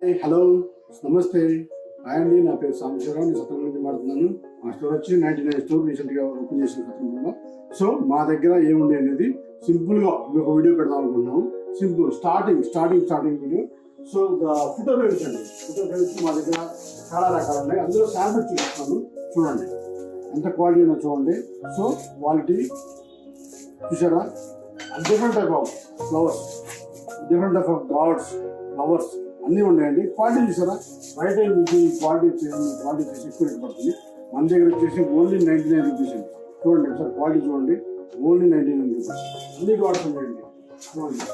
Hello నమస్తే అండి, నా పేరు సాంబశివరావు. నేను సత్రం నుంచి మాట్లాడుతున్నాను. మా స్టోర్ వచ్చి 99 స్టోర్ రీసెంట్గా ఓపెన్ చేసిన సత్రంలో. సో మా దగ్గర ఏముంది అనేది సింపుల్గా ఒక వీడియో పెడదాం అనుకుంటున్నాము. Simple starting video. So photo belts అండి. ఫుటో బెల్ట్స్ మా దగ్గర చాలా రకాలు ఉన్నాయి. అందులో శాంపిల్ చూపిస్తాను, చూడండి ఎంత క్వాలిటీ ఉందో చూడండి. సో క్వాలిటీ చూసారా, different type of flowers, different type of gods flowers అన్నీ ఉన్నాయండి. క్వాలిటీ చూసారా, బయట మీకు క్వాలిటీ వచ్చేసి ఎక్కువ రేట్ పడుతుంది. మన దగ్గర వచ్చేసి ఓన్లీ 99 రూపీస్ అండి. చూడండి ఒకసారి క్వాలిటీ చూడండి, ఓన్లీ 99 రూపీస్. అన్ని గాడ్స్ ఉన్నాయండి. చూడండి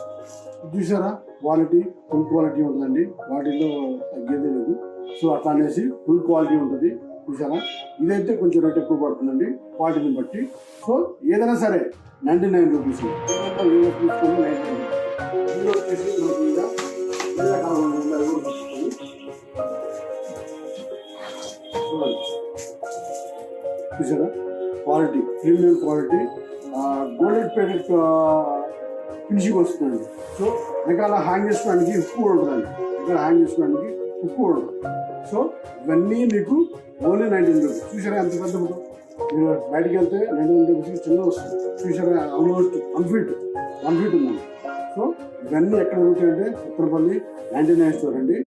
చూసారా, క్వాలిటీ ఫుల్ క్వాలిటీ ఉంటుందండి, వాటిలో తగ్గేదే లేదు. సో అట్లా అనేసి ఫుల్ క్వాలిటీ ఉంటుంది. చూసారా, ఇదైతే కొంచెం రేట్ ఎక్కువ పడుతుందండి క్వాలిటీని బట్టి. సో ఏదైనా సరే 99 రూపీస్. తీసుకొని 99 రూపీస్. ఇందులో వచ్చేసి మనకి ఇంకా చూసారా, quality premium quality, golded plated finishing వస్తుందండి. సో రకాల హ్యాంగ్ చేసుకోవడానికి ఉప్పు ఉంటుందండి, ఉప్పు ఉంటుంది. సో ఇవన్నీ మీకు ఓన్లీ 99 రూపీస్. చూసారా ఎంత పెద్ద ఫోటో, మీరు బయటికి వెళ్తే 99 రూపీస్ చిన్న వస్తుంది. చూసారా, ఆల్మోస్ట్ 1 ఫీట్ ఉందండి. సో ఇవన్నీ ఎక్కడ దొరుకుతాయంటే ఉత్తరపల్లి 99 స్టోర్ అండి.